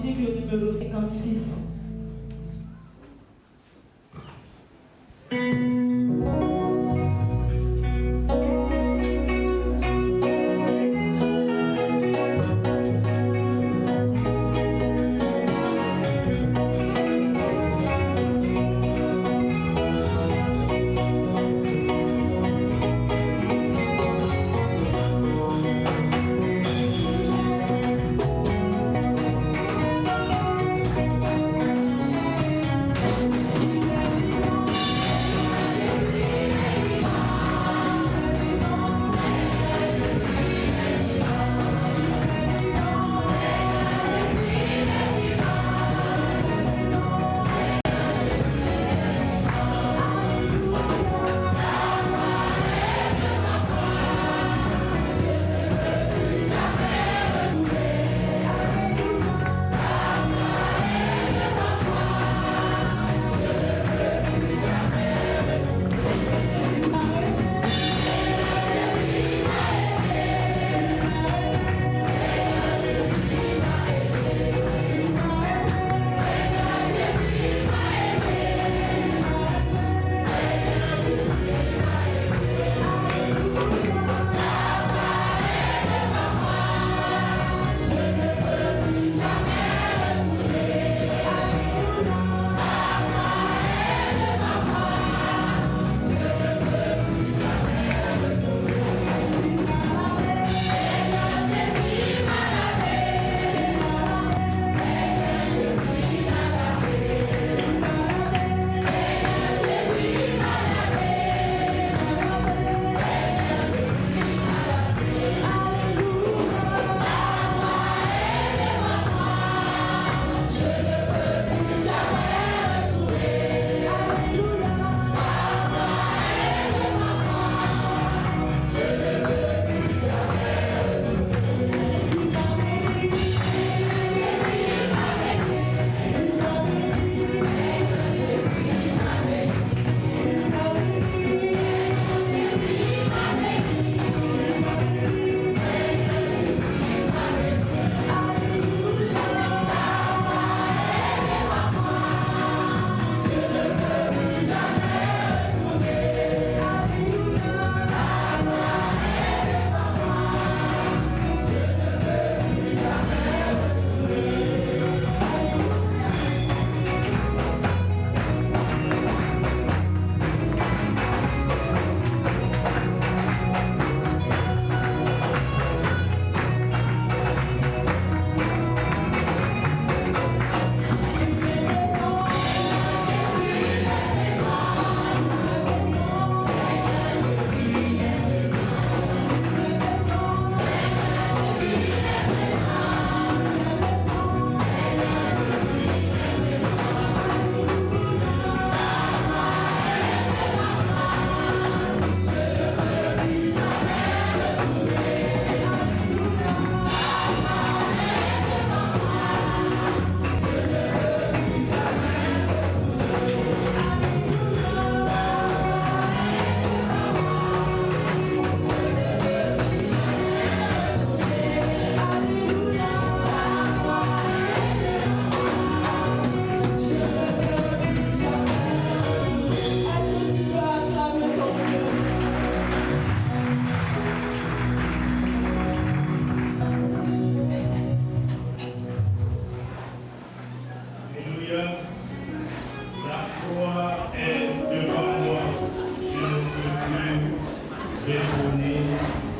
cantique numéro 56.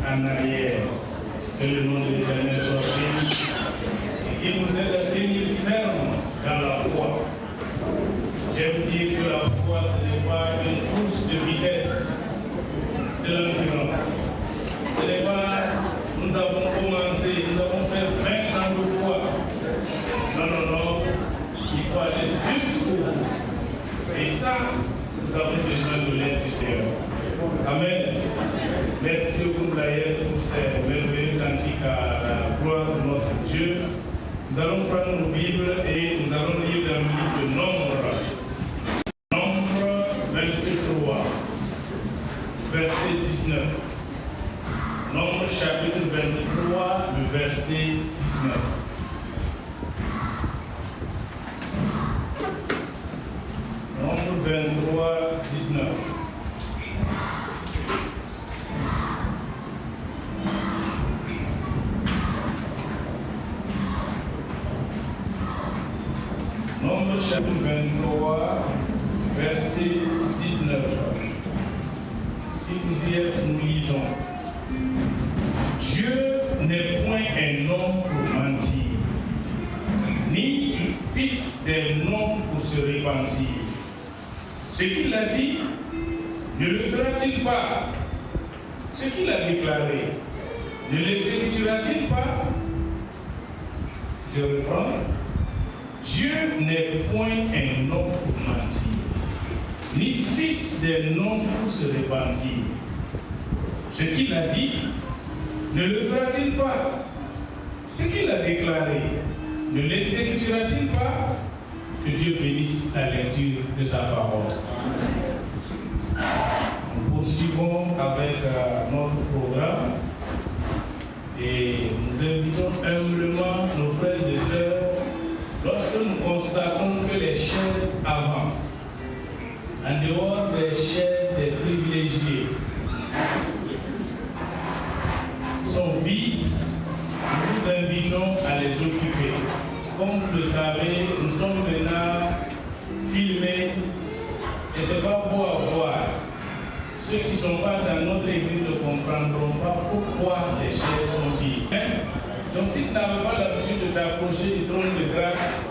En arrière, que le nom de l'Éternel soit béni et qu'il nous aide à tenir ferme dans la foi. J'aime dire que la foi, ce n'est pas une course de vitesse, c'est l'endurance. Ce n'est pas, nous avons commencé, nous avons fait 20 ans de foi. Non, il faut aller jusqu'au bout. Et ça, nous avons besoin de l'aide du Seigneur. Amen. Merci au groupe Laïel pour ces merveilleux cantiques à la gloire de notre Dieu. Nous allons prendre nos Bibles et nous allons lire dans le livre de Nombre. Nombre 23, verset 19. Nombre chapitre 23, le verset 19. Nombre chapitre 23, verset 19. Si vous y êtes, nous lisons. Dieu n'est point un homme pour mentir, ni fils d'un homme pour se repentir. Ce qu'il a dit, ne le fera-t-il pas? Ce qu'il a déclaré, ne l'exécutera-t-il pas? Je reprends. Dieu n'est point un homme pour mentir, ni fils d'un homme pour se repentir. Ce qu'il a dit, ne le fera-t-il pas? Ce qu'il a déclaré, ne l'exécutera-t-il pas? Que Dieu bénisse la lecture de sa parole. Nous poursuivons avec notre programme et nous invitons humblement nos frères et sœurs, lorsque nous constatons que les chaises avant, en dehors des chaises des privilégiés, sont vides, nous vous invitons à les occuper. Comme vous le savez, nous sommes maintenant filmés et ce n'est pas beau à voir. Ceux qui ne sont pas dans notre église ne comprendront pas pourquoi ces chaises sont vides. Donc si tu n'avais pas l'habitude de t'approcher du trône de grâce,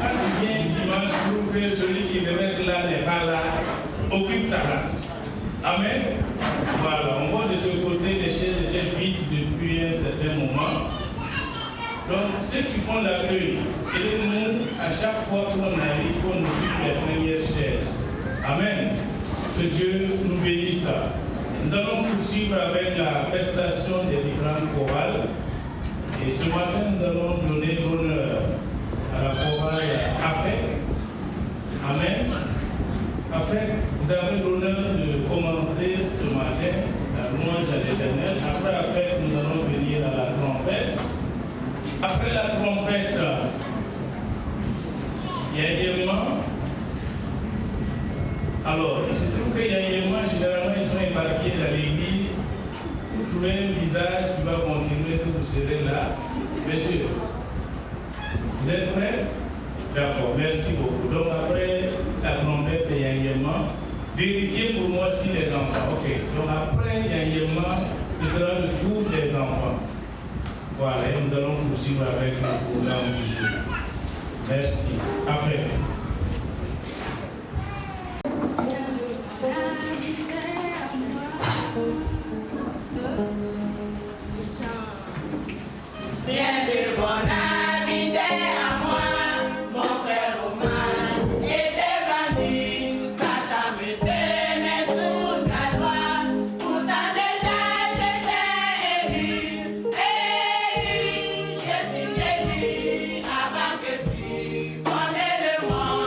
quand tu viens dimanche, trouve que celui qui devait être là n'est pas là, occupe sa place. Amen. Voilà, on voit de ce côté les chaises étaient vides depuis un certain moment. Donc ceux qui font l'accueil, aidez-nous à chaque fois qu'on arrive, qu'on occupe les premières chaises. Amen. Que Dieu nous bénisse. Nous allons poursuivre avec la prestation des différentes chorales. Et ce matin, nous allons donner l'honneur à la chorale AFEC. Amen. AFEC, vous avez l'honneur de commencer ce matin la louange à l'Éternel. Après AFEC, nous allons venir à la trompette. Après la trompette, il y a un élément. Alors, il se trouve qu'il y a un élément, généralement, ils sont éparpillés dans l'église. Vous trouvez un visage qui va continuer que vous serez là. Monsieur, vous êtes prêts? D'accord, merci beaucoup. Donc, après la trompette, c'est un élément. Vérifiez pour moi si les enfants. Ok, donc après, il y a un élément, ce sera le tour des enfants. Voilà, et nous allons poursuivre avec le programme du jour. Merci. Après. Avant que tu connais le monde.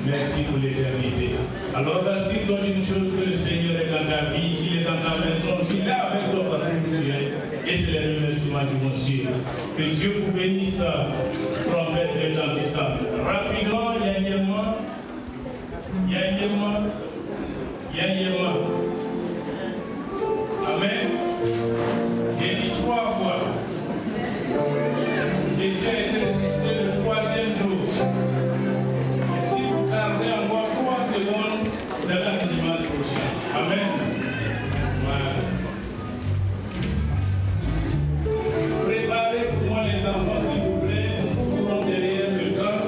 Merci pour l'éternité. Alors voici comme une chose que le Seigneur est dans ta vie, qu'il est dans ta maison, qu'il est avec toi partout où tu es. Et c'est le remerciement du monsieur. Que Dieu vous bénisse, trompette retentissante. Rapidement, Yanyema. Amen. J'ai dit 3 fois. Jésus a été ressuscité le 3e jour. Et si vous tardez encore 3 secondes, vous allez le dimanche prochain. Amen. Voilà. Préparez pour moi les enfants, s'il vous plaît. Nous courons derrière le temps.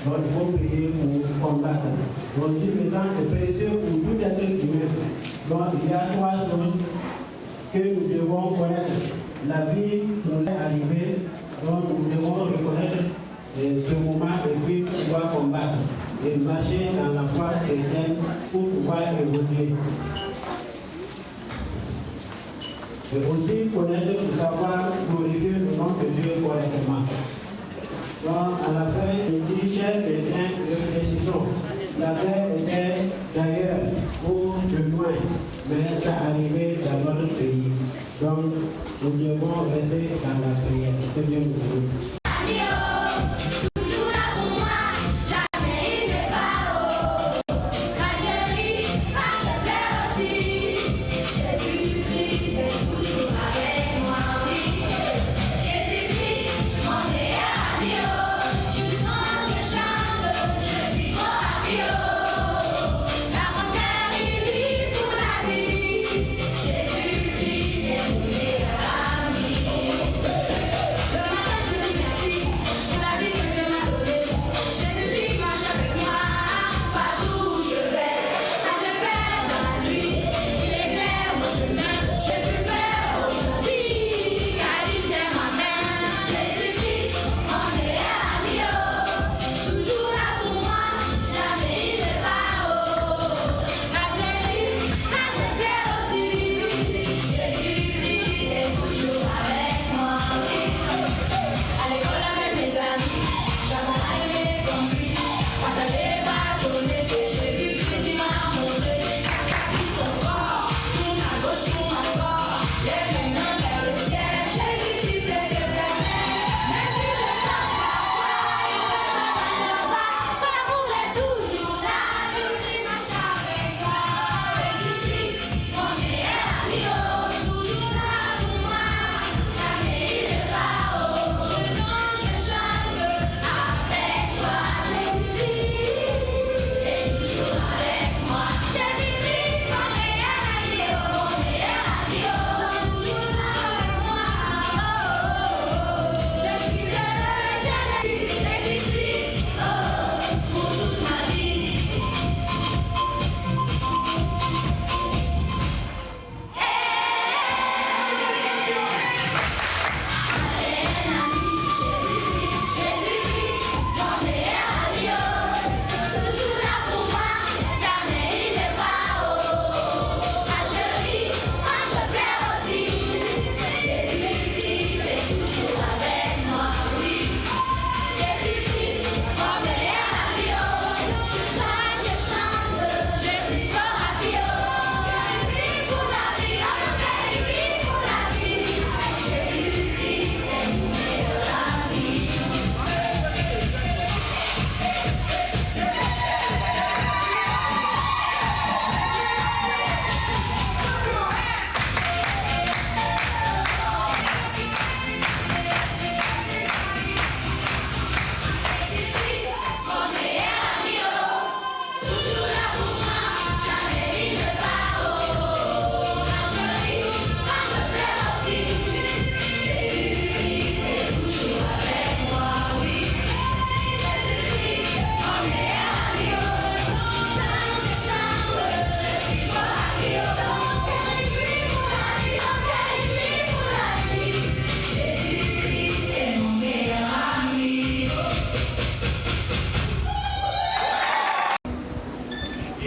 Donc il faut prier pour combattre. Donc si le temps est précieux pour tout être humain. Donc il y a 3 choses que nous devons connaître. La vie nous est arrivée, donc nous devons reconnaître ce moment et puis pouvoir combattre et marcher dans la foi chrétienne pour pouvoir évoluer. Et aussi connaître pour savoir glorifier le nom de Dieu correctement. Donc à la fin, il dit, chers chrétiens, réfléchissons. La guerre était d'ailleurs ou de loin, mais ça arrivait dans notre pays. Donc nous devons rester dans la prière. Que Dieu nous bénisse.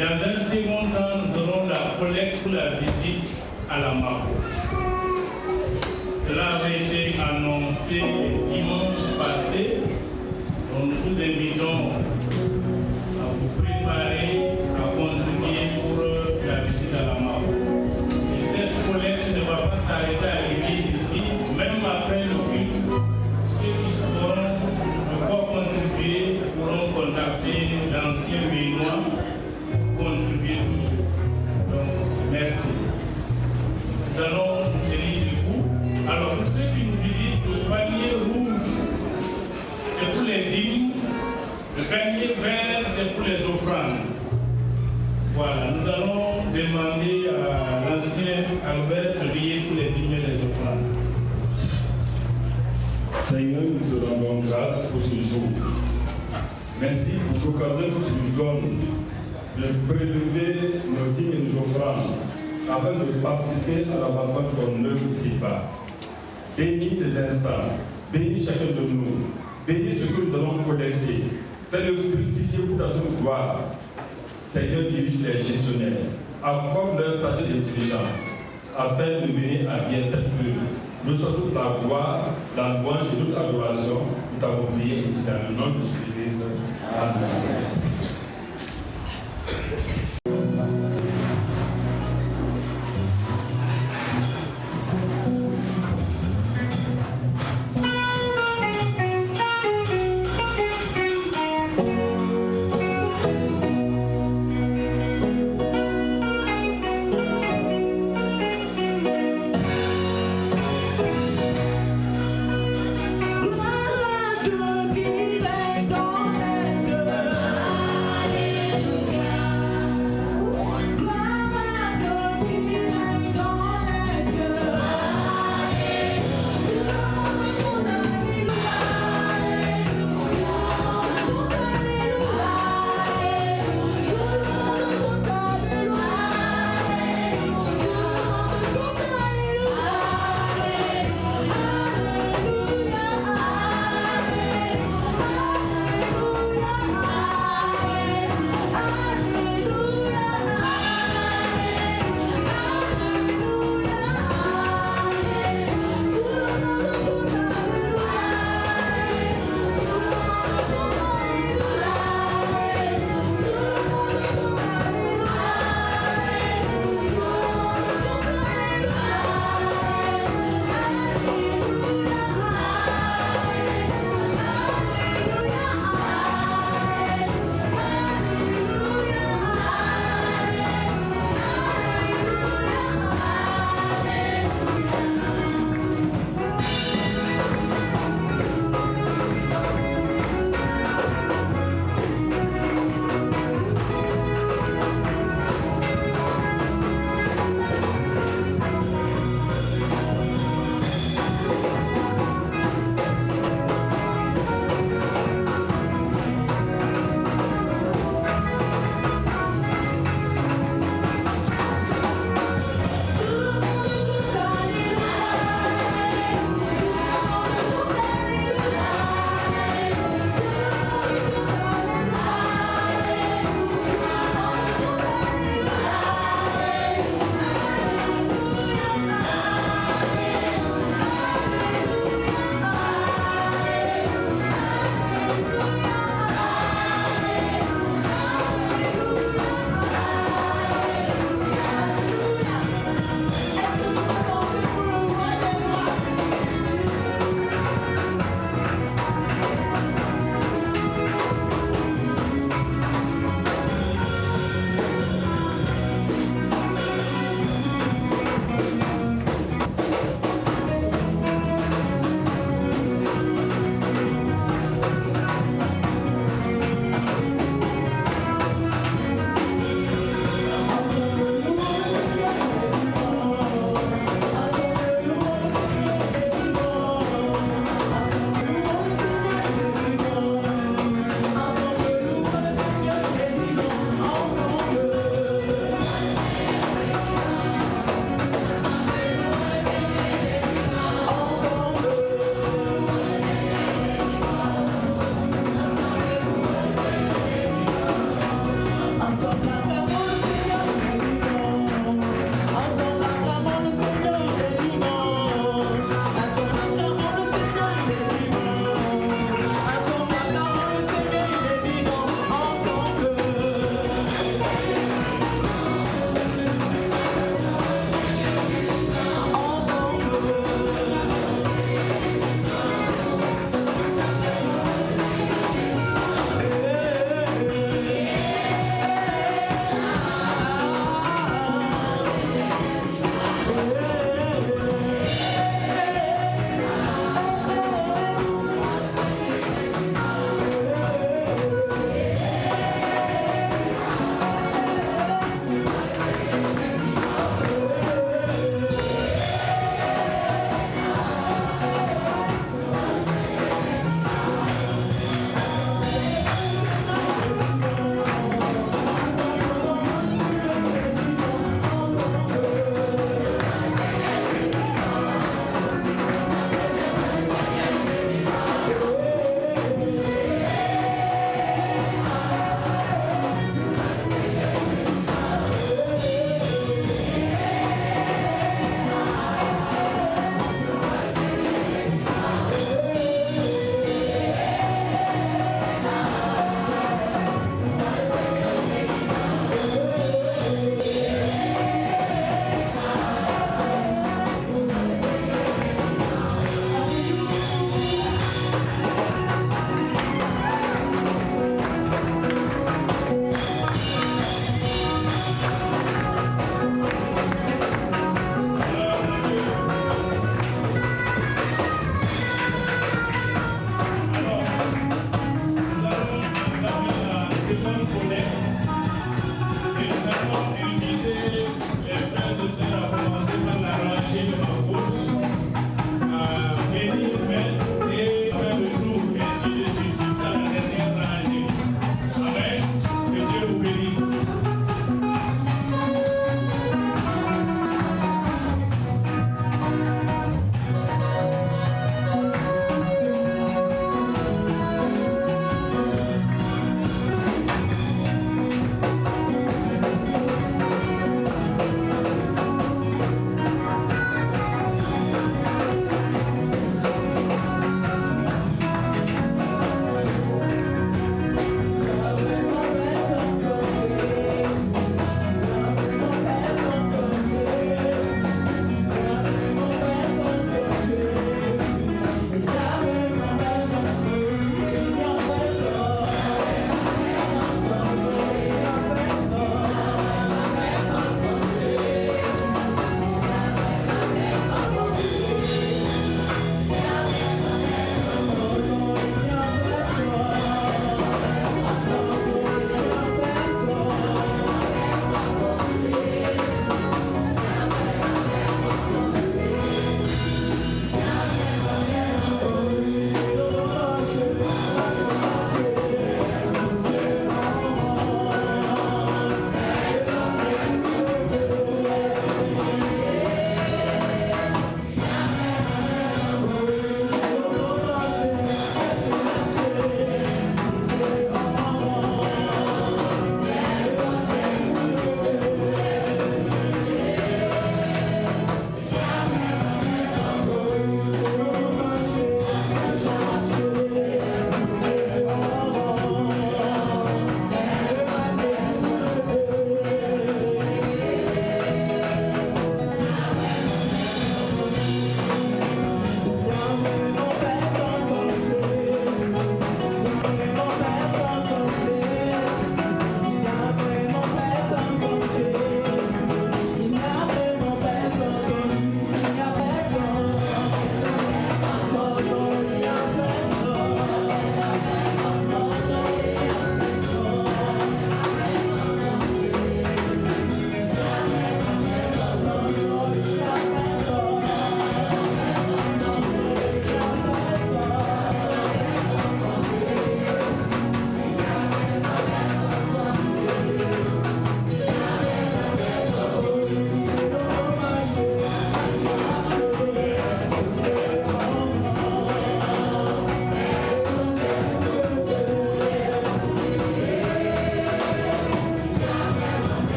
Dans un second temps, nous aurons la collecte pour la visite à la Mabo. Cela avait été annoncé le dimanche passé. Donc nous vous invitons à vous préparer, à contribuer pour la visite à la Mabo. Et cette collecte ne va pas s'arrêter à l'église ici, même après le culte. Ceux qui pourront de quoi contribuer pourront contacter l'ancien Bénois. Contribuer toujours. Donc, merci. Nous allons tenir debout. Alors, pour ceux qui nous visitent, le panier rouge, c'est pour les dîmes. Le panier vert, c'est pour les offrandes. Voilà, nous allons demander à l'ancien Albert de lier tous les dîmes et les offrandes. Seigneur, nous te rendons grâce pour ce jour. Merci pour l'occasion que tu nous donnes de prélever nos dîmes et nos offrandes afin de participer à l'avancement de ton œuvre ici-bas. Bénis ces instants, bénis chacun de nous, bénis ce que nous allons collecter, fais-le fructifier pour ta seule gloire. Seigneur, dirige les gestionnaires, accorde leur sagesse et intelligence, afin de mener à bien cette œuvre. Reçois toute la gloire, la louange et toute adoration. Nous t'avons prié ici dans le nom de Jésus-Christ. Amen. Je vivais dans les cieux.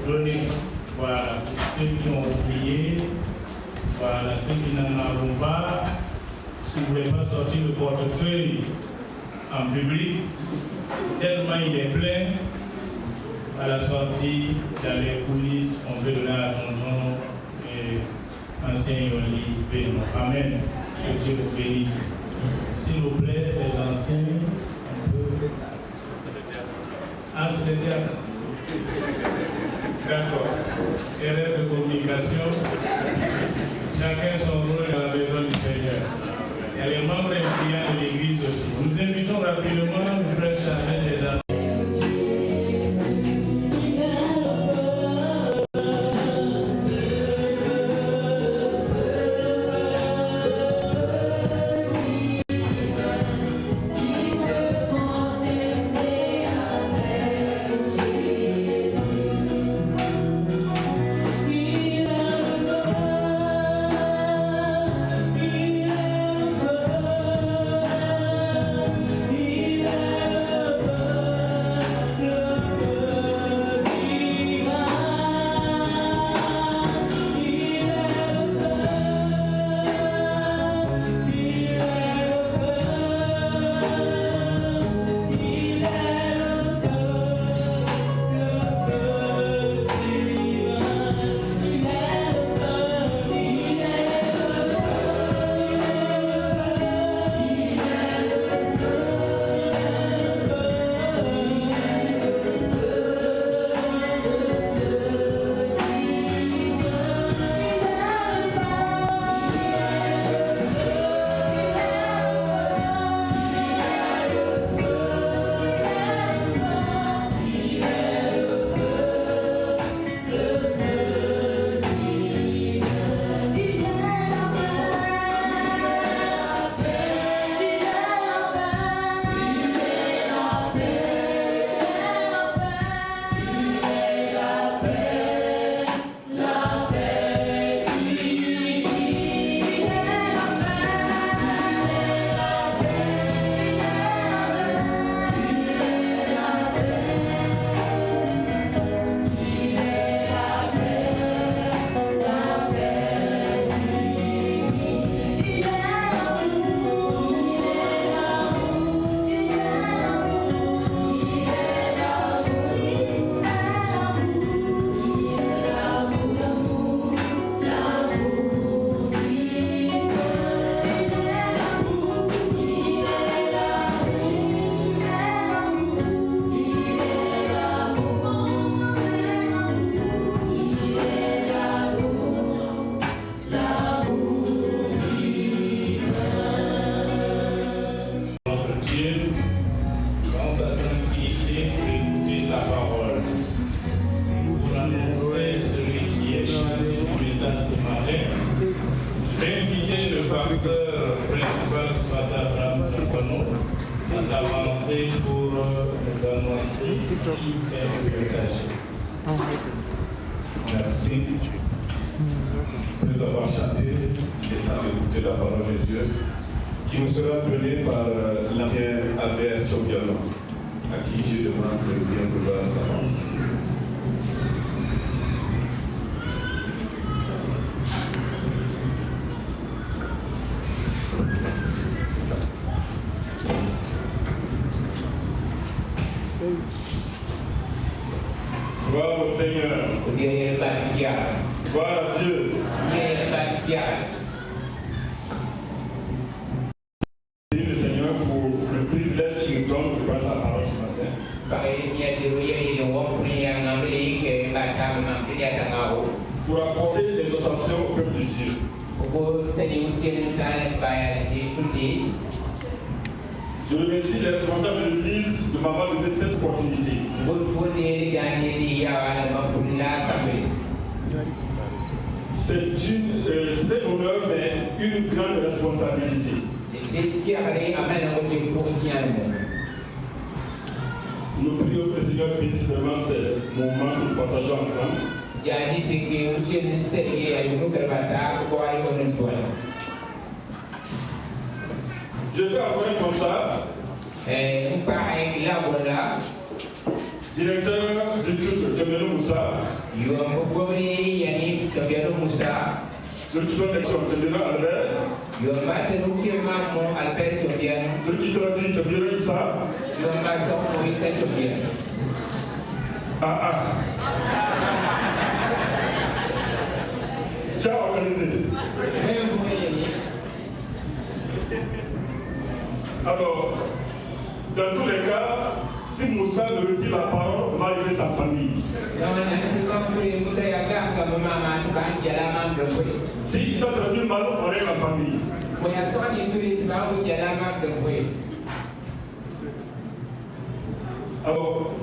donner. Voilà, pour ceux qui ont oublié, voilà, ceux qui n'en ont pas, si vous ne voulez pas sortir le portefeuille en public, tellement il est plein, à la sortie, dans les coulisses, on peut donner à tonton et ancien Yoli Bénon. Amen. Que Dieu vous bénisse. S'il vous plaît, les anciens, on peut... Ah, c'est le théâtre. D'accord. Erreur de communication. Chacun son rôle dans la maison du Seigneur. Il y a les membres influents de l'Église aussi. Nous invitons rapidement le frère Charles des Amis. Merci de nous avoir chanté et d'écouter la parole de Dieu qui nous sera donnée par l'ancien Albert Chobiano, à qui je demande de bien vouloir s'avancer. Gloire au Seigneur. Gloire à Dieu. Merci le Seigneur pour le privilège qu'il nous donne de prendre la parole ce matin. Pour apporter les exhortations au peuple de Dieu. Je remercie les responsables de l'Église de m'avoir donné cette opportunité. C'est un honneur, mais une grande responsabilité. Nous prions que le Seigneur bénisse vraiment ce moment que nous partageons ensemble. Je fais encore un constat. directeur du culte Tchobiano Moussa, celui qui donne l'action Tchobiano Albert, celui qui traduit Tchobiano Issa, qui a organisé. Alors, dans tous les cas, si Moussa ne retire la parole, on va aider sa famille. Si ça traduit mal, on aide la famille. Alors,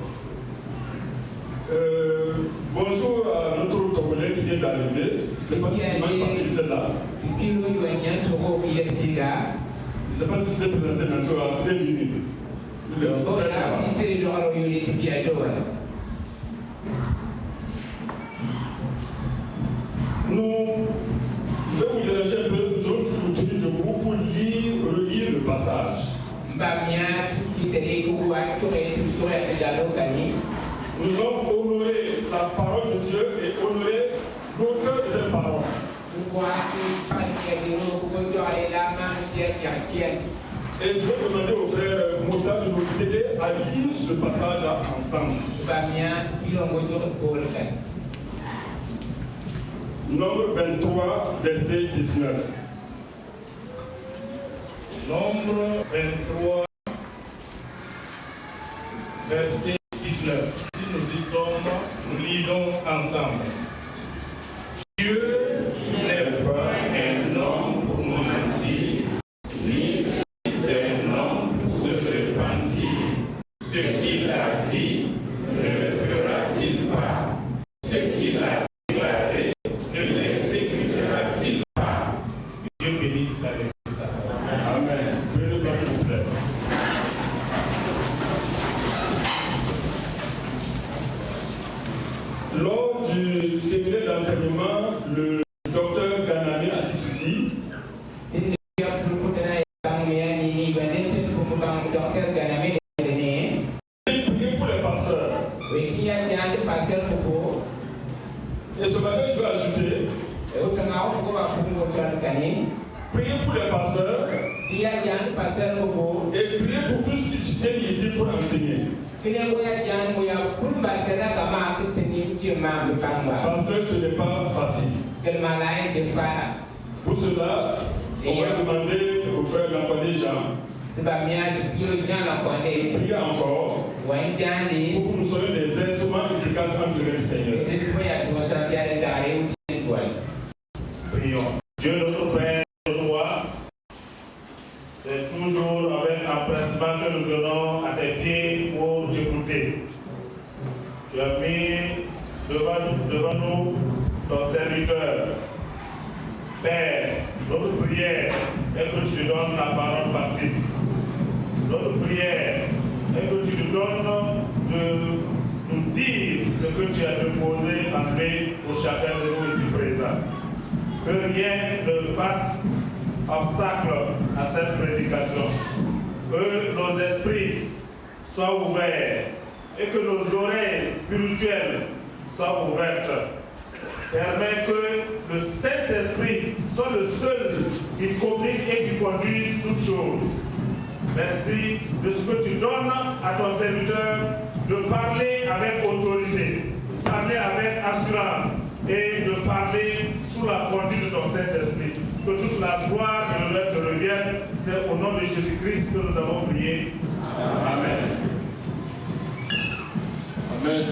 bonjour à notre Congolais qui vient d'arriver. Je ne sais pas si c'est mal passé, il était là. Je ne sais pas si c'est présenté dans le bienvenue. Je vais vous déranger un peu, je vais continuer de vous pour relire le passage. Nous allons honorer la parole de Dieu et honorer l'auteur de cette parole. Et je vais demander au frère Moussa de nous aider à lire ce passage ensemble. Nombre 23, verset 19. Nombre 23, verset 19. Si nous y sommes, nous lisons ensemble. Dieu n'est pas un homme pour nous mentir, ni fils d'un homme pour se repentir. Ce qu'il a dit, ne le fera-t-il pas? Ce qu'il a déclaré, ne l'exécutera-t-il pas? Dieu bénisse la Église. Amen. Prenez place, s'il vous plaît. Lors du séminaire d'enseignement, le docteur Kanami a dit ceci. Priez pour les pasteurs. Et ce matin, je vais ajouter. Priez pour les pasteurs. Et priez pour tous ceux qui tiennent ici pour enseigner. Parce que ce n'est pas facile. Pour cela, on va demander au frère Lampani Jean de prier encore pour que nous soyons des instruments efficaces entre les Seigneur. Prions. Dieu notre Père, notre roi, c'est toujours avec empressement que nous venons à tes pieds pour t'écouter. Tu as mis devant nous ton serviteur. Père, notre prière est que tu lui donnes la parole facile. Notre prière est que tu lui donnes de nous dire ce que tu as déposé en lui pour chacun de nous ici présents. Que rien ne fasse obstacle à cette prédication. Que nos esprits soient ouverts et que nos oreilles spirituelles soient ouvertes. Permet que le Saint-Esprit soit le seul qui communique et qui conduise toutes choses. Merci de ce que tu donnes à ton serviteur de parler avec autorité, parler avec assurance et de parler sous la conduite de ton Saint-Esprit. Que toute la gloire et l'honneur te reviennent. C'est au nom de Jésus-Christ que nous avons prié. Amen. Amen.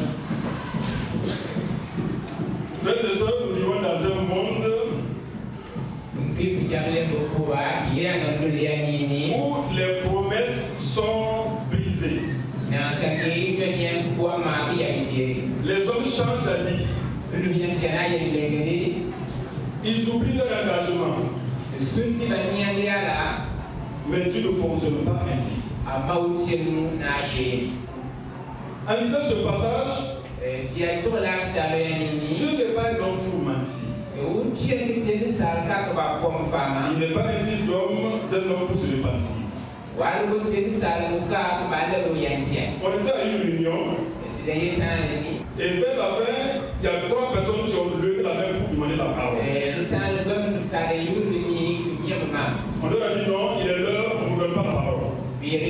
Frères et sœurs, nous vivons dans un monde où les promesses sont brisées. Les hommes changent d'avis. Ils oublient leur engagement. Mais Dieu ne fonctionne pas ainsi. En lisant ce passage, Dieu n'est pas un homme pour mentir. Il n'est pas un fils d'homme d'un homme pour se repentir. On était à une réunion Et vers la fin, il y a 3 personnes qui ont levé la main pour demander la parole. On leur a dit non, il est l'heure, on ne vous donne pas la parole. Il y a un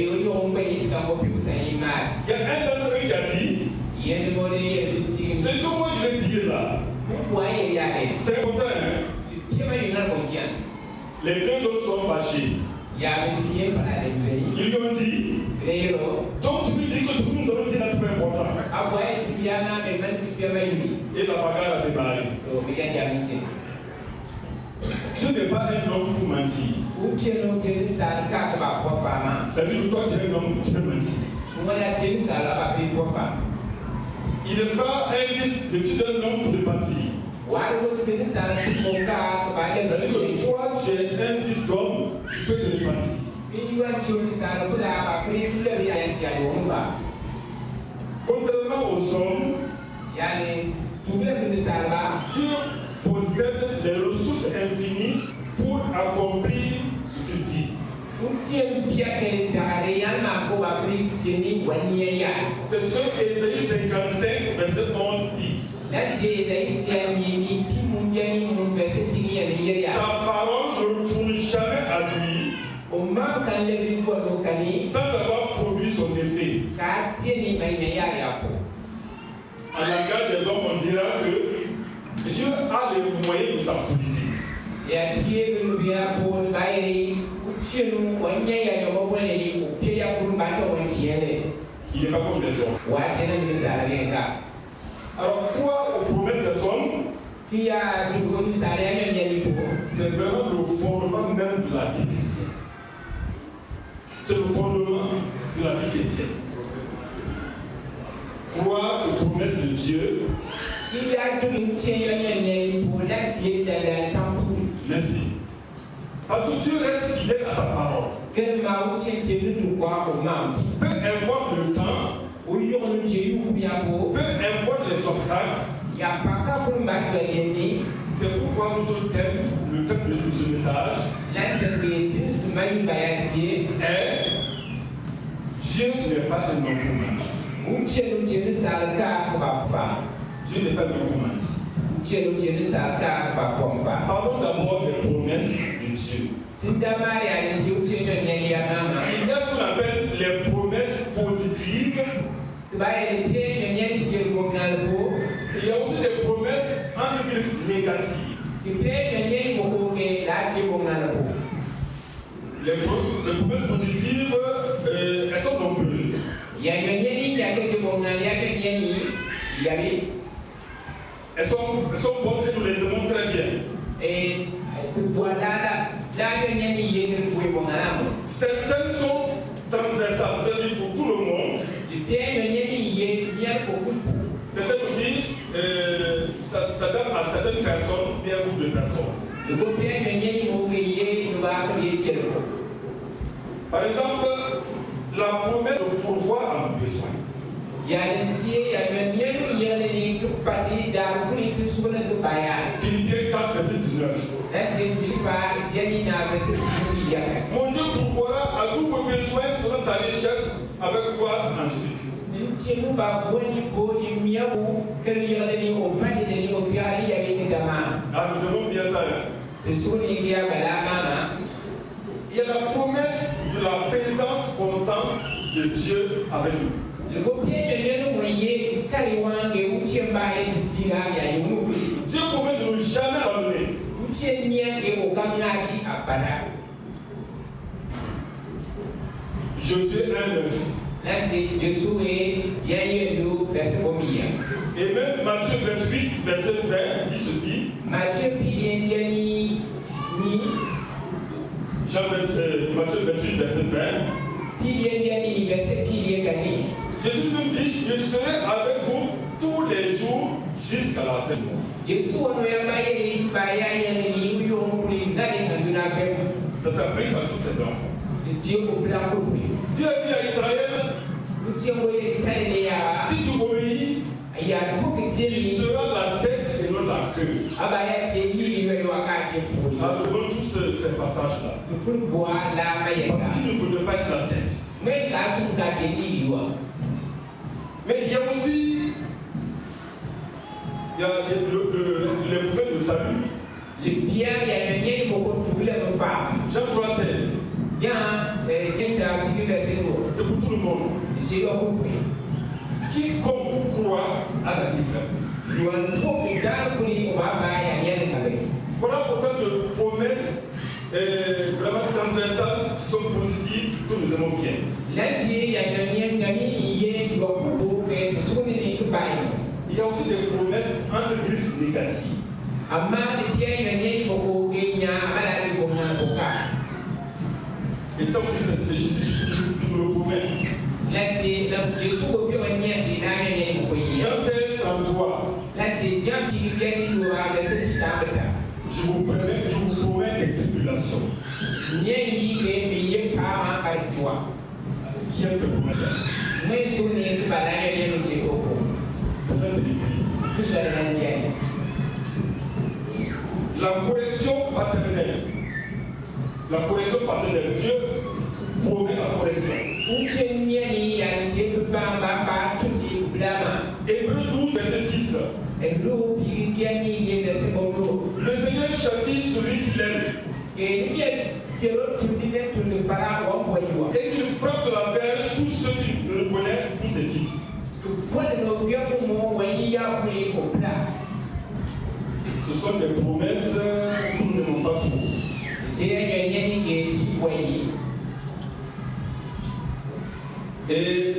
d'entre eux qui a dit, ce que moi je vais dire là, c'est important. Hein? Les 2 autres sont fâchés. Ils lui ont dit, donc tu lui dis que ce que nous allons dire là c'est pas important. Et la bagarre a démarré. Je n'ai pas un homme pour mentir. Ça veut dire que toi tu es un homme, tu peux mentir. Il n'est pas un fils de fils d'un homme pour te mentir. Ça veut dire que toi tu es un fils d'homme, tu peux te mentir. Contrairement aux hommes, Dieu possède des ressources infinies pour accomplir ce qu'il dit. C'est ce que Ésaïe 55, verset 11 dit. Sa parole ne retourne jamais à lui sans avoir produit son effet. En langage des hommes, on dira que Dieu a les moyens de sa politique. Il n'est pas comme les hommes. Alors quoi aux promesses des hommes? C'est vraiment le fondement même de la vie chrétienne. C'est le fondement de la vie chrétienne. Croire aux promesses de Dieu. Merci. Parce que Dieu reste fidèle à sa parole. Peu importe le temps, peu importe les obstacles, c'est pourquoi notre thème, le thème de ce message, est Dieu n'est pas un homme pour mentir. Dieu n'est pas un homme pour mentir. Parlons d'abord des promesses de Dieu. Il y a ce qu'on appelle les promesses positives. Il y a aussi des promesses entre guillemets négatives. Les promesses positives, elles sont nombreuses. Elles sont bonnes et nous les aimons très bien. Certaines sont transversales, c'est-à-dire pour tout le monde. Certaines aussi, ça donne à certaines personnes, bien un groupe de personnes. Par exemple, la promesse de pourvoir à nos besoins. Philippiens 4, verset 19. Mon Dieu pourvoira à tous vos besoins selon sa richesse avec foi en Jésus-Christ. Ah, nous aimons bien ça. Il y a la promesse de la présence constante de Dieu avec nous. Dieu promet de nous jamais abandonner. Josué 1:9. Et même Matthieu 28, verset 20 dit ceci. Matthieu 28, verset 20. Jésus nous dit, je serai avec vous tous les jours jusqu'à la fin du monde. Ça s'applique à tous ses enfants. Dieu a dit à Israël, si tu obéis, tu seras la tête et non la queue. Nous avons tous ces passages-là. Parce qu'il ne voulait pas être la tête. Mais il y a aussi les poupées de salut. Le pierre, il y a un lien pour trouver les femmes. Jean 3,16. C'est pour tout le monde. Quiconque croit à la vie. Voilà autant de promesses vraiment transversales qui sont positives, que nous aimons bien. Il y a aussi des promesses entre griffes négatives. Et ça aussi, c'est Jésus qui nous le promet. Jean 16, 33. Je vous promets des tribulations. Qui aime ce promesse-là? Là, c'est écrit. La correction paternelle. La correction paternelle. Dieu promet la correction. Hébreux 12, verset 6. Le Seigneur châtie celui qu'il aime. Et qu'il frappe de la verge tous ceux qui le connaissent, tous ses fils. Ce sont des promesses que nous n'aimons pas trop. Et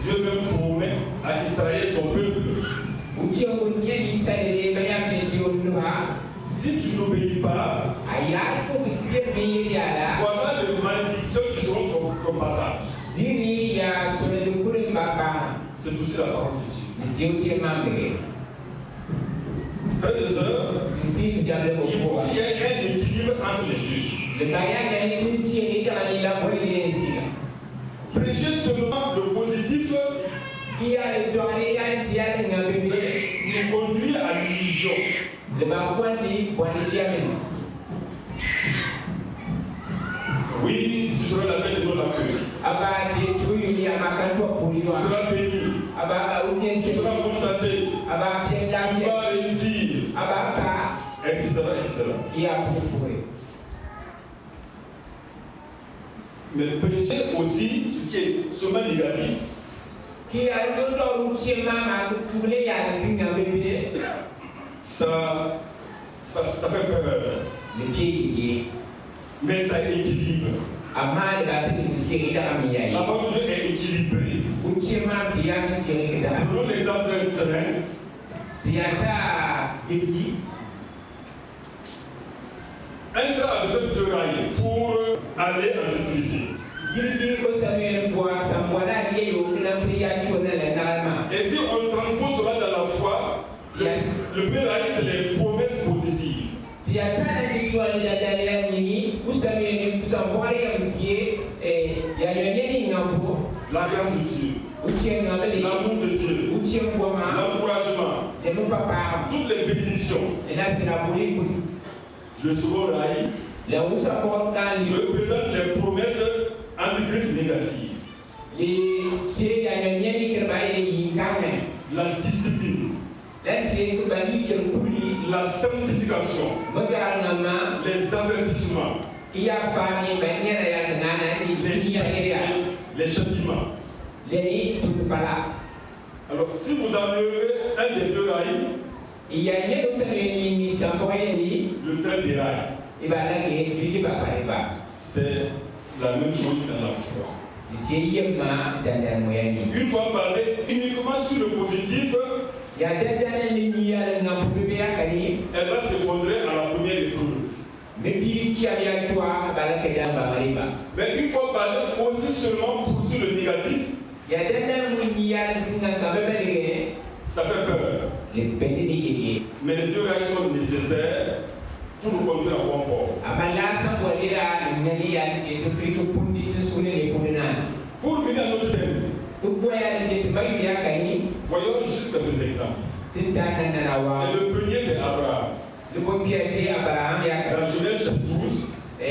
Dieu même promet à Israël, son peuple, si tu n'obéis pas, voilà les malédictions qui seront sur ton partage. C'est aussi la parole de Dieu. Frères et sœurs, il faut qu'il y ait un équilibre entre les deux. Prêcher seulement le positif nous conduit à l'illusion. Oui, tu seras la tête de notre queue. Tu seras béni. Tu seras en bonne santé. Tu vas réussir. Etc. Mais prêcher aussi ce qui est seulement négatif. Ça fait peur. Mais ça équilibre. La parole de Dieu est équilibrée. Prenons l'exemple d'un train. Un train a besoin de deux rails pour aller en sécurité. Et si on transpose cela dans la foi, le premier rail, c'est les promesses positives. La grâce de Dieu, l'amour de Dieu, l'encouragement, toutes les bénédictions. Le second rail représente les promesses anti-griffes négatives. La discipline, la sanctification, les avertissements, les châtiments. Alors, si vous enlevez un des deux rails, le train déraille. C'est la même chose dans la foi. Une fois basée uniquement sur le positif, elle va s'effondrer à la première épreuve. Mais une fois basée aussi seulement sur le négatif, ça fait peur. Mais les deux rails sont nécessaires pour nous conduire à bon port. Pour venir à notre thème, voyons juste quelques exemples. Et le premier, c'est Abraham. Dans Genèse chapitre 12. Et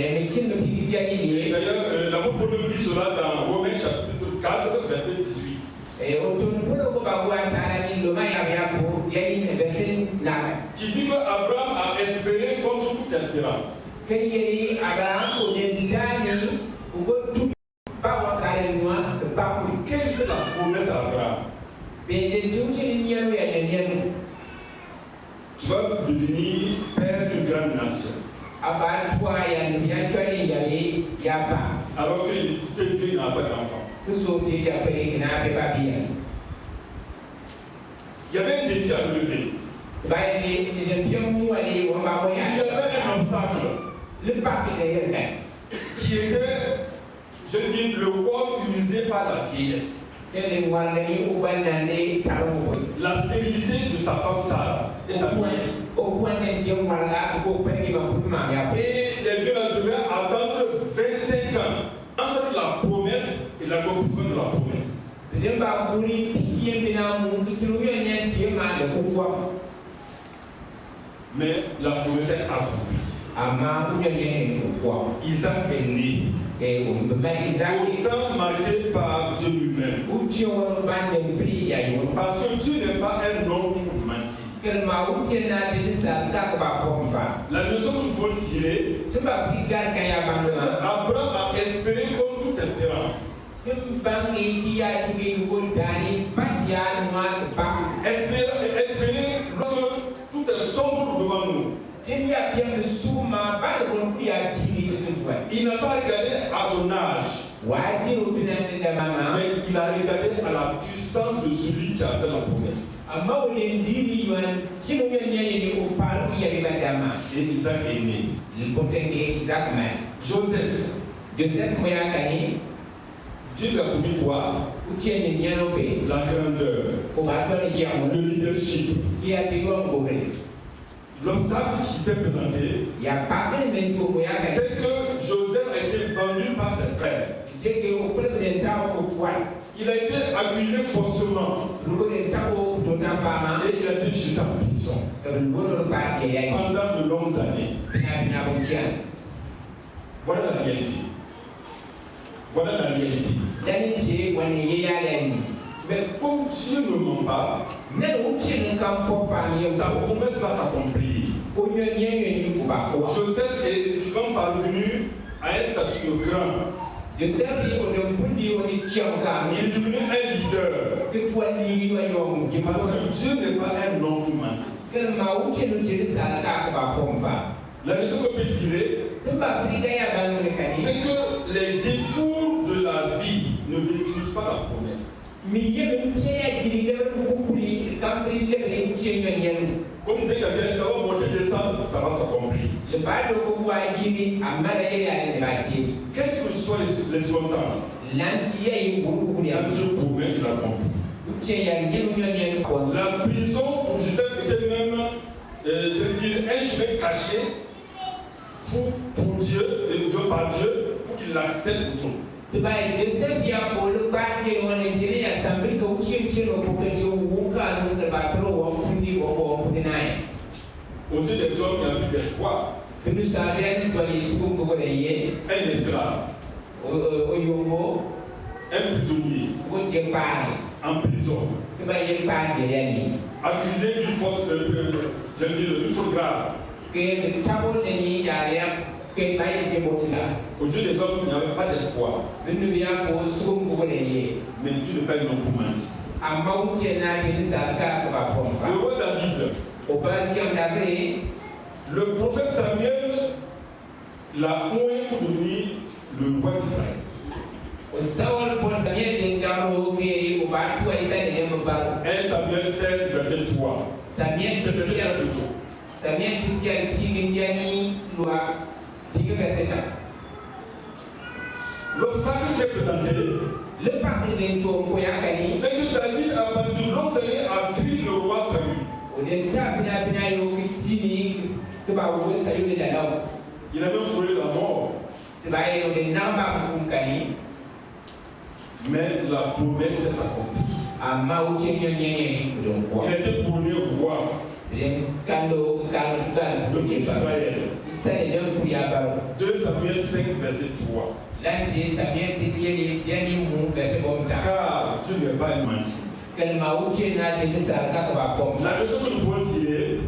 d'ailleurs, l'apôtre Paul dit cela dans Romains chapitre 4, verset 18. Qui dit que Abraham a espéré contre toute espérance. Quelle est la promesse à Abraham? Tu vas devenir père d'une grande nation. Alors qu'il dit n'a pas d'enfant. Il y avait un défi à relever. Il y avait un obstacle qui était, je dis, le corps usé par la vieillesse. La stérilité de sa femme Sarah et sa vieillesse. Et les deux devaient attendre 25 ans entre la promesse et l'accomplissement de la promesse. Mais la promesse est accomplie. Isaac est né. Autant marqué par Dieu lui-même. Parce que Dieu n'est pas un homme pour mentir. La leçon que nous pouvons tirer, c'est qu'Abraham a espéré comme toute espérance. Espérer lorsque tout est sombre devant nous. Il n'a pas regardé à son âge, mais il a regardé à la puissance de celui qui a fait la promesse. Et Isaac est né. Joseph, Dieu lui a promis quoi? La grandeur, le leadership. L'obstacle qui s'est présenté, c'est que Joseph a été vendu par ses frères. Il a été accusé faussement. Et il a été jeté en prison pendant de longues années. Voilà la réalité. Voilà la réalité. Mais comme Dieu ne ment pas, sa promesse va s'accomplir. Joseph est vraiment parvenu à un statut de grand. Il est devenu un leader. Parce que Dieu n'est pas un homme pour mentir. La leçon que peut tirer, c'est que les détours de la vie ne détruisent pas la promesse. Comme c'est quelqu'un, ça va monter, descendre, ça va s'accomplir. Quelles que soient les circonstances, Dieu promet qu'il accomplit. La prison pour Joseph était même, un chemin caché pour Dieu, et Dieu par Dieu, pour qu'il l'accepte pour tout. Aux yeux des hommes, il n'y a plus d'espoir. Un esclave, un prisonnier, en prison, accusé d'une faute grave. Aux yeux des hommes, il n'y avait pas d'espoir. Mais Dieu n'est pas un homme pour mentir. Le roi David, le prophète Samuel l'a oint pour devenir le roi d'Israël. 1 Samuel 16, verset 3. L'obstacle s'est présenté. C'est que David a passé longues années à fuir le roi Saül. Il a même frôlé la mort. Mais la promesse s'est accomplie. Il a été couronné roi de tout Israël. 2 Samuel 5, verset 3. Car ce n'est pas une mentir. La leçon que nous pouvons tirer,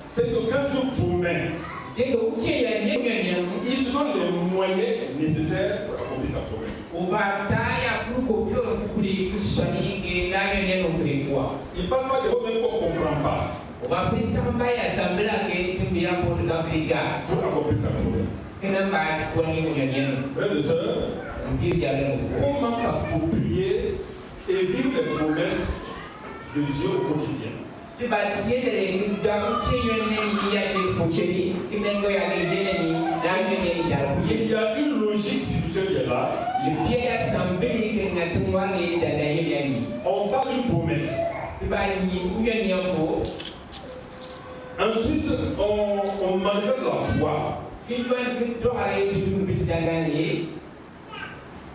c'est que quand Dieu promet, il se donne les moyens nécessaires pour accomplir sa promesse. Il ne parle pas de problèmes qu'on ne comprend pas pour accomplir sa promesse. Frères et sœurs, comment s'approprier et vivre les promesses de Dieu au quotidien? Il y a une logique spirituelle qui est là. On parle d'une promesse. Ensuite, on manifeste la foi.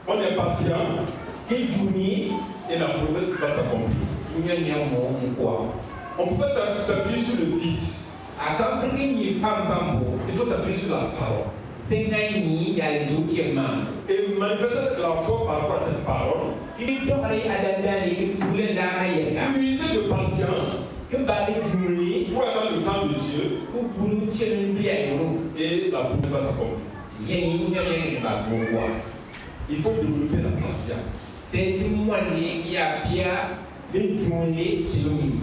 On est patient. Et la promesse va s'accomplir. On ne peut pas s'appuyer sur le vide. Il faut s'appuyer sur la parole. Et manifester la foi par rapport à cette parole. Puiser de patience pour attendre le temps de Dieu. Et la promesse va s'accomplir. Il faut développer la patience.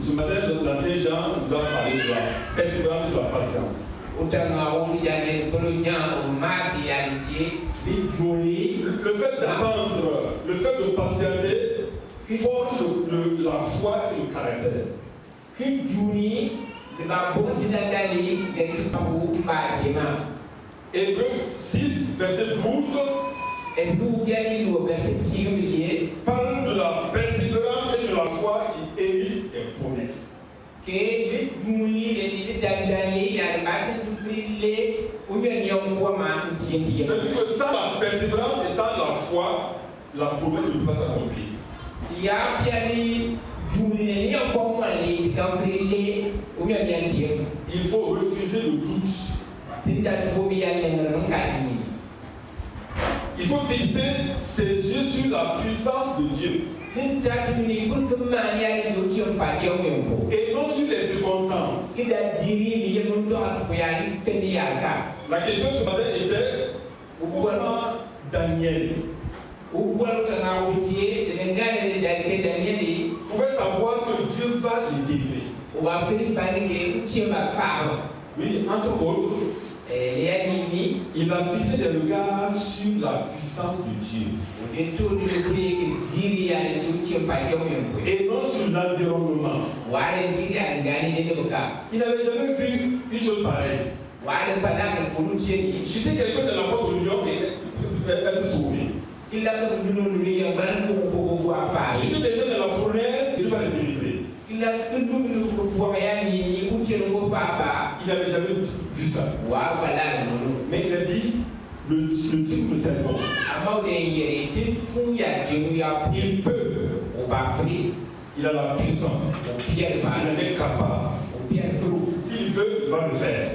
Ce matin, la Saint-Jean nous a parlé de la persévérance de la patience. Le fait d'attendre, le fait de patienter forge la foi et le caractère. Hébreux 6, verset 12. Parle de la persévérance et de la foi qui hérite des promesses. C'est-à-dire que sans la persévérance et sans la foi, la promesse ne peut pas s'accomplir. Il faut refuser le doute. Il faut fixer ses yeux sur la puissance de Dieu. Et non sur les circonstances. La question ce matin était comment Daniel pouvait savoir que Dieu va le délivrer. Oui, entre autres, il a fixé des regards sur la puissance de Dieu. Et non sur l'environnement. Il n'avait jamais vu une chose pareille. J'étais quelqu'un de la force de l'Union et être sauvé. J'étais déjà dans la fournaise et je vais le délivrer. Il n'avait jamais vu ça. Mais il a dit, le Dieu que nous servons, il peut, il a la puissance, il est capable. S'il veut, il va le faire.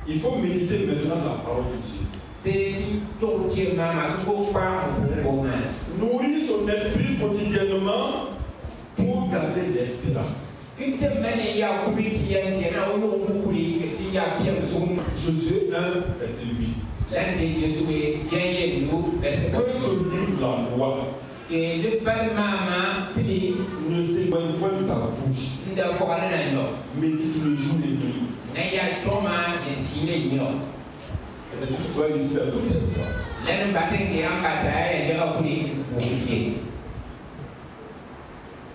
Il faut méditer maintenant la parole de Dieu. Nourrir son esprit quotidiennement pour garder l'espérance. Josué 1, verset 8. Que ce livre la loi ne s'éloigne point de ta bouche. Médite le jour et nuit. C'est ce que tu vas réussir à tout ça.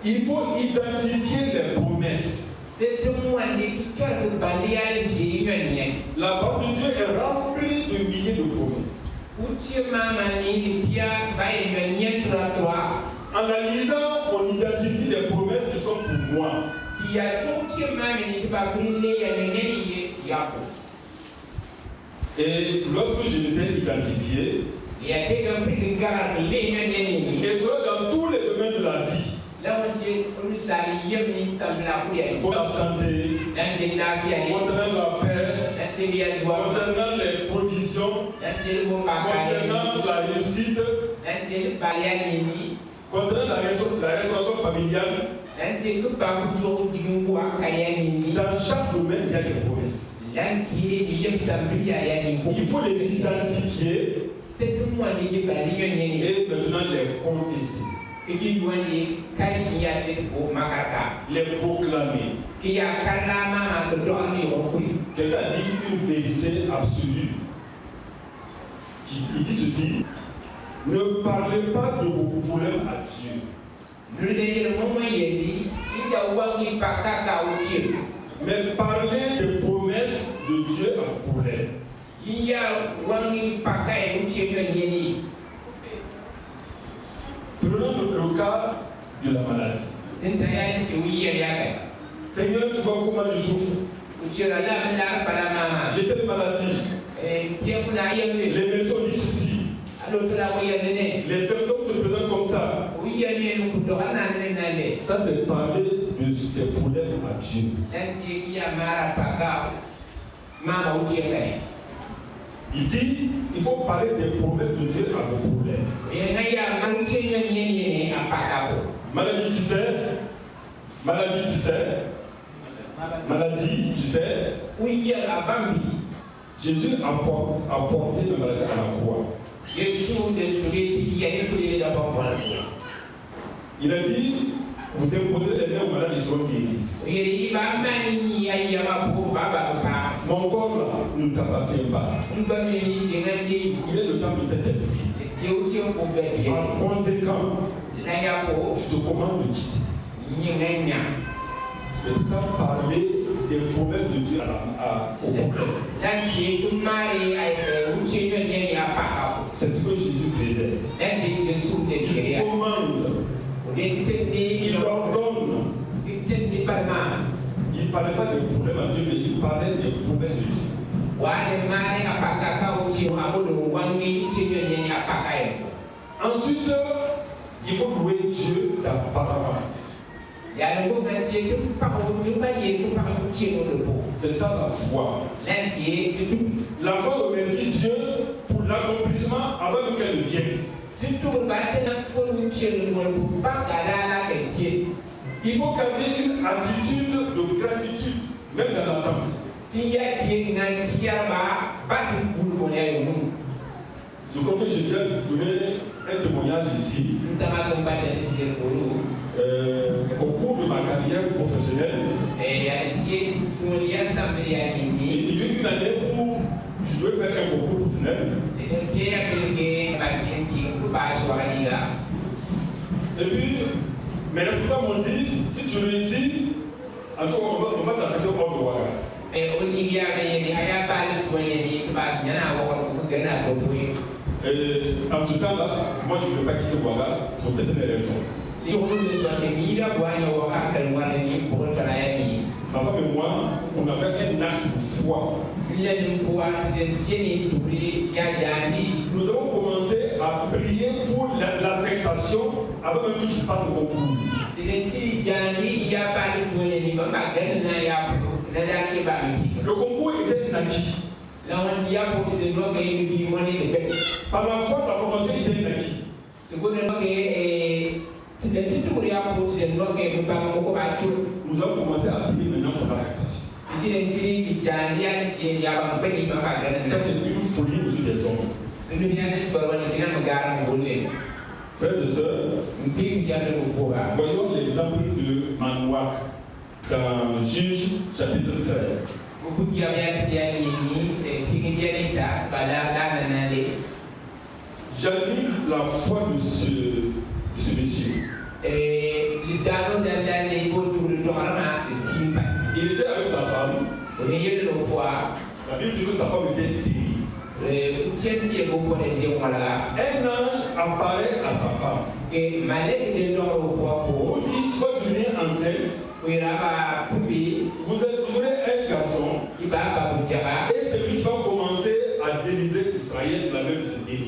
Il faut identifier les promesses. La parole de Dieu est remplie de milliers de promesses. En la lisant, on identifie les promesses qui sont pour moi. Et lorsque je les ai identifiés, et cela dans tous les domaines de la vie, pour la santé, concernant la paix, concernant les provisions, concernant la réussite, Concernant la restauration familiale, dans chaque domaine, il y a des promesses. Il faut les identifier et maintenant les confesser, les proclamer. Quelqu'un a dit une vérité absolue. Il dit ceci: ne parlez pas de vos problèmes à Dieu. Mais parlez des promesses de Dieu à problème. Prenons le cas de la maladie. Seigneur, tu vois comment je souffre. J'ai telle maladie. Les médecins disent ceci. Les symptômes se présentent comme ça. Ça, c'est parler de ces problèmes à Dieu. Il dit, il faut parler des promesses de Dieu à vos problèmes. Maladie, tu sais. Maladie, tu sais. Maladie, tu sais. Jésus a porté la maladie à la croix. Il a dit, vous imposez les mains aux malades, ils seront guéris. Mon corps là ne t'appartient pas. Il est le temps de cet esprit. Par conséquent, je te commande de quitter. C'est ça, parler des promesses de Dieu au problème. C'est ce que Jésus faisait. Il commande. Il ordonne. Il ne parlait pas des problèmes à Dieu, mais il parlait des promesses de Dieu. Ensuite, il faut louer Dieu par avance. C'est ça la foi. La foi remercie Dieu pour l'accomplissement avant qu'elle vienne. Il faut garder une attitude de gratitude, même dans l'attente. Je crois que j'ai déjà donné un témoignage ici. Au cours de ma carrière professionnelle, il y a eu une année où je devais faire un concours professionnel. Et puis, mes responsables m'ont dit, si tu réussis, on va t'affecter au bord de Ouaga. En ce temps-là, moi je ne veux pas quitter Ouaga pour certaines raisons. Ma femme et moi, on a fait un acte de foi. Nous avons commencé à prier pour l'affectation avant même que je parte au concours. Le concours était naquis. Par la foi, la formation était naquis. Nous avons commencé à prier maintenant pour l'affectation. Ça, c'est une folie aux yeux des hommes. Frères et sœurs, voyons l'exemple de Manouak dans Juge chapitre 13. J'admire la foi de ce monsieur. Il était avec sa femme. La Bible dit que sa femme était stérile. Un ange apparaît à sa femme. On dit, tu vas devenir enceinte. Vous aurez un garçon. Et c'est lui qui va commencer à délivrer Israël de la même société.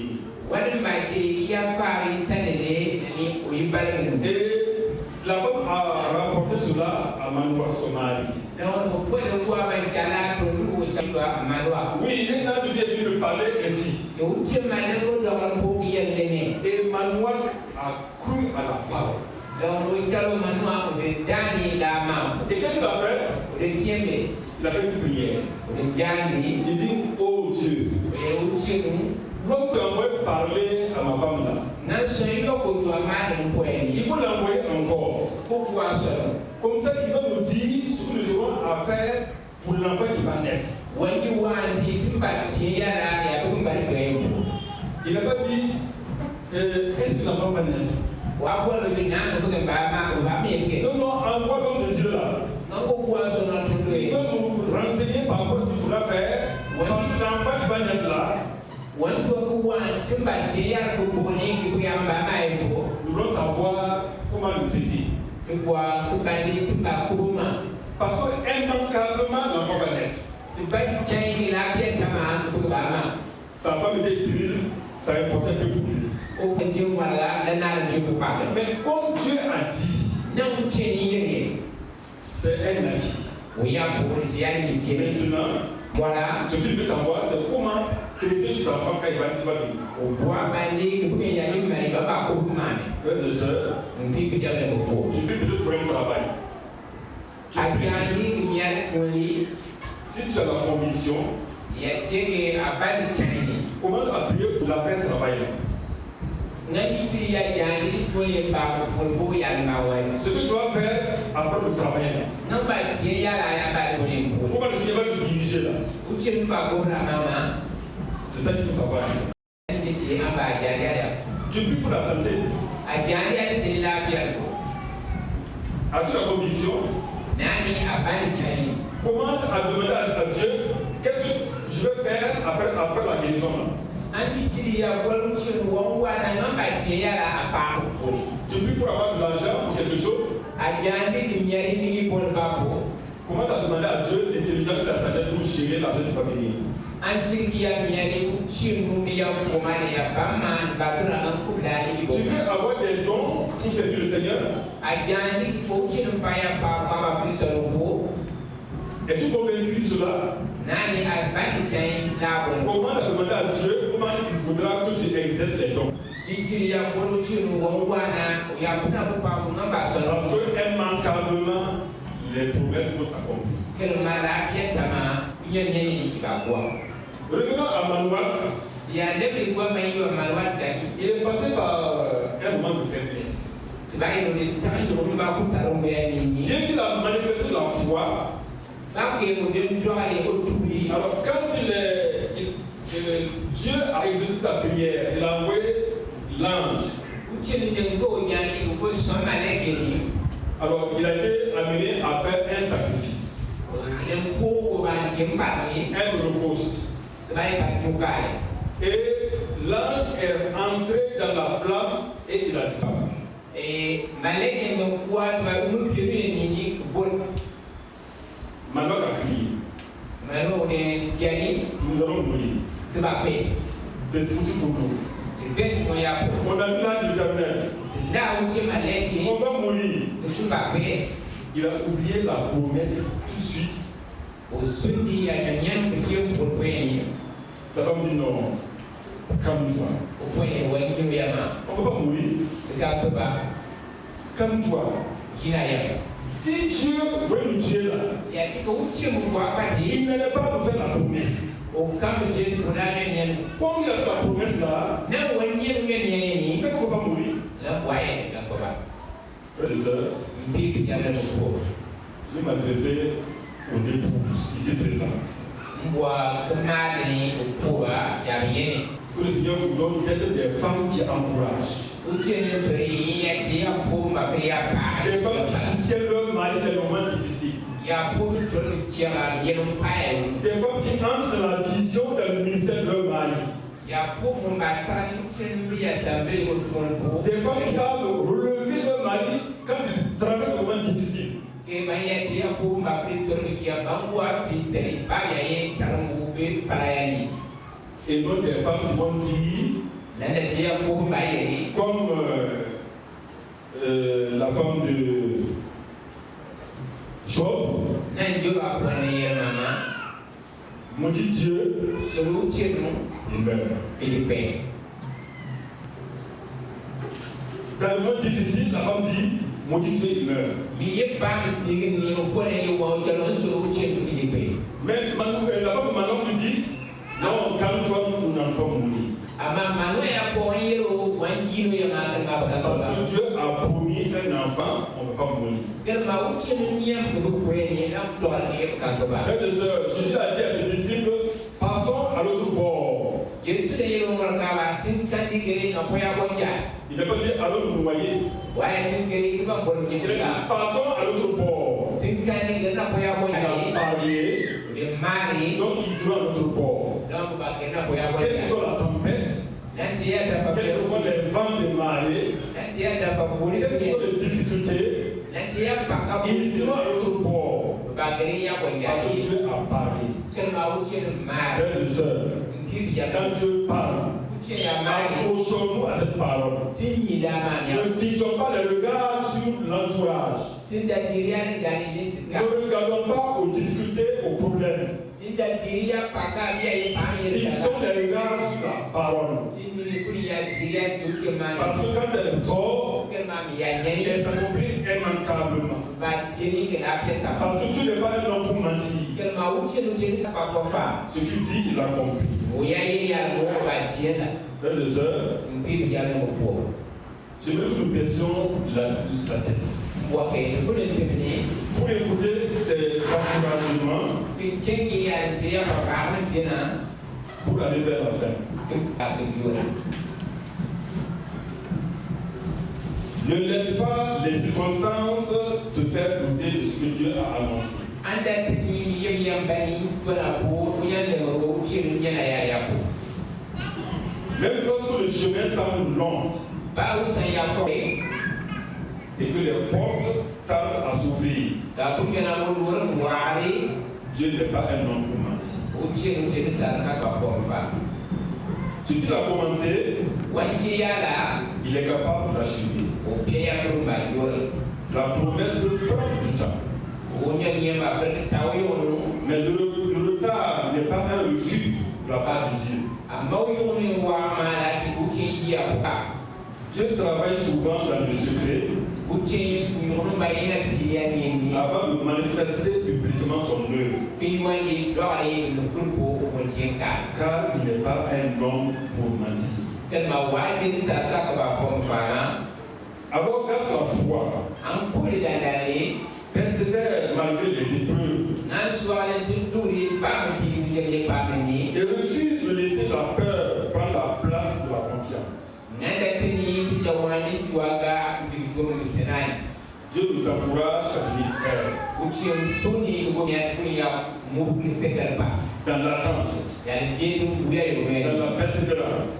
Et la femme a rapporté cela à Manoua, son mari. Oui, un an de vie est venu le parlait ainsi. Et Et Manoa a cru à la parole. Et qu'est-ce qu'il a fait? Il a fait une prière. Il dit, oh Dieu, l'homme que envoyé parler à ma femme là, il faut l'envoyer encore. Comme ça, il va nous dire ce que nous aurons à faire pour l'enfant qui va naître. Il n'a pas dit, est-ce que l'enfant va naître? Non, non, envoie l'homme de Dieu là. Il va nous renseigner par rapport à ce qu'il faudra faire. Parce que l'enfant qui va naître là, nous voulons savoir comment le traiter. Parce qu'immanquablement, l'enfant va naître. Sa femme était stérile, ça importait peu pour lui. Mais comme Dieu a dit, c'est un acquis. Maintenant, ce qu'il veut savoir, c'est comment traiter cet enfant quand il va venir. Frères et sœurs, tu peux peut-être trouver un travail. Si tu as la conviction, comment appuyer pour la peine travailler? Ce que tu vas faire après le travail, comment le Seigneur va te diriger là? C'est ça qu'il faut savoir. Tu pries pour la santé. As-tu la conviction? Commence à demander à Dieu qu'est-ce que je vais faire après la guérison là. Tu pries pour avoir de l'argent pour quelque chose. Commence à demander à Dieu l'intelligence et la sagesse pour gérer l'argent qui va venir. Tu veux avoir des dons pour servir le Seigneur? Es-tu convaincu de cela? Commence à demander à Dieu comment il faudra que tu exerces les dons. Parce que immanquablement, les promesses vont s'accomplir. Revenons à Manoa. Il est passé par un moment de faiblesse. Bien qu'il a manifesté la foi, alors quand Dieu a exaucé sa prière, il a envoyé l'ange. Alors il a été amené à faire un sacrifice, un holocauste. Et l'ange est entré dans la flamme et il a disparu. Manoa a crié. Nous allons mourir. C'est foutu pour nous. On a vu là l'Éternel. On va mourir. Il a oublié la promesse tout de suite. Sa femme dit non. Calme-toi. On ne peut pas mourir. Calme-toi. Si Dieu veut nous tuer là, il n'allait pas nous faire la promesse. Comme il a fait la promesse là, c'est qu'on ne peut pas mourir. Frères et sœurs, je vais m'adresser aux épouses ici présentes. Que le Seigneur vous donne d'être des femmes qui encouragent. Des femmes qui soutiennent leur mari dans les moments difficiles. Des femmes qui entrent dans la vision dans le ministère de leur mari. Des femmes qui savent relever leur mari quand ils traversent des moments difficiles. Et non des femmes qui vont dire, comme la femme de Job, maudit Dieu, il meurt. il paie. Dans le monde difficile, la femme dit, mon Dieu, il meurt. Mais la femme maintenant lui dit, non, calme-toi, nous n'allons pas mourir. Parce que Dieu a promis un enfant, on ne va pas mourir. Frères et sœurs, Jésus a dit à ses disciples, passons à l'autre bord. Il n'a pas dit allons nous noyer. Il a dit passons à l'autre bord. Il a parlé. Donc ils sont à l'autre bord. Quelle que soit la tempête, quelles que soient les vents et marées, quelles que soient les difficultés, ils seront à l'autre bord. Parce que Dieu a parlé. Frères et sœurs, quand Dieu parle, accrochons-nous à cette parole. Ne fixons pas les regards sur l'entourage. Ne regardons pas aux difficultés, aux problèmes. Fixons les regards sur la parole. Parce que quand elle est forte, elle s'accomplit immanquablement. Parce que Dieu n'est pas un homme pour mentir. Ce qu'il dit, il accomplit. Frères et sœurs, j'aimerais que nous baissions la tête. Pour écouter ces encouragements pour aller vers la fin. Ne laisse pas les circonstances te faire douter de ce que Dieu a annoncé. Même lorsque le chemin semble long et que les portes tardent à s'ouvrir, Dieu n'est pas un homme pour mentir. Ce qu'il a commencé, il est capable d'achever. La promesse peut prendre du temps. Mais le retard n'est pas un refus de la part de Dieu. Dieu travaille souvent dans le secret avant de manifester publiquement son œuvre. Car il n'est pas un homme pour mentir. Alors garde la foi. Persévère malgré les épreuves. Et refuse de laisser la peur prendre la place de la confiance. Dieu nous encourage à venir faire. Dans l'attente. Dans la persévérance.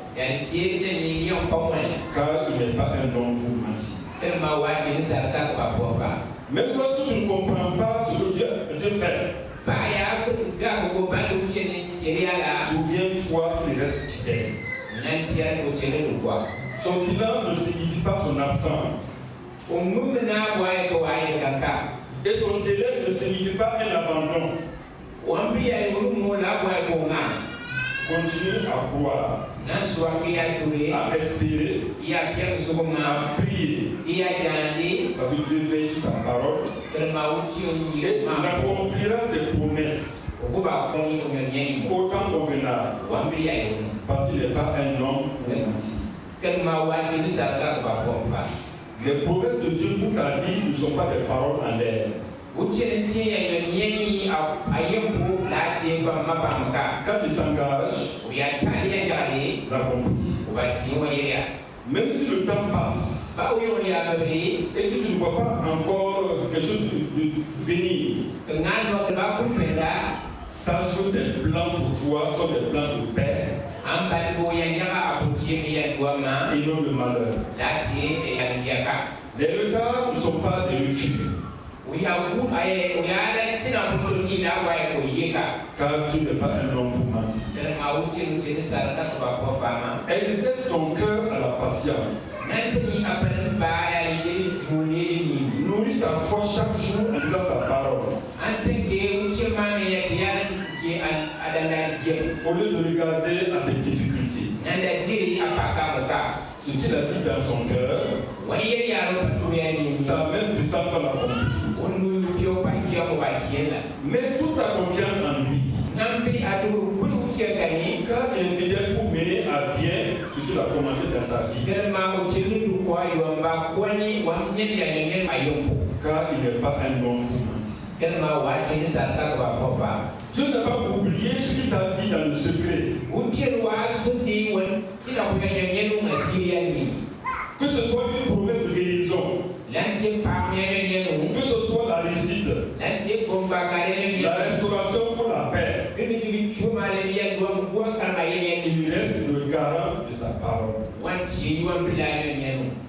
Car il n'est pas un homme pour mentir. Même lorsque tu ne comprends pas ce que Dieu fait, souviens-toi qu'il reste fidèle. Son silence ne signifie pas son absence. Et son délai ne signifie pas un abandon. Continue à croire, à espérer, à prier, parce que Dieu veille sur sa parole et il accomplira ses promesses autant convenable, parce qu'il n'est pas un homme pour mentir. Les promesses de Dieu pour ta vie ne sont pas des paroles en l'air. Quand il s'engage, d'accomplir. Même si le temps passe et que tu ne vois pas encore quelque chose de venir, sache que ces plans pour toi sont des plans de paix et non de malheur. Les retards ne sont pas des refus. Car tu n'es pas un homme pour mentir. Exerce ton cœur à la patience. Nourris ta foi chaque jour en disant sa parole. Au lieu de regarder à tes difficultés. dit dans son cœur, ça a même puissance par la compris. Mais toute ta confiance en lui. Car il est fidèle pour mener à bien ce qu'il a commencé dans ta vie. Car il n'est pas un homme pour mentir. Dieu n'a pas oublié ce qu'il t'a dit dans le secret. Que ce soit une promesse de guérison, que ce soit la réussite, la restauration pour la paix, il reste le garant de sa parole.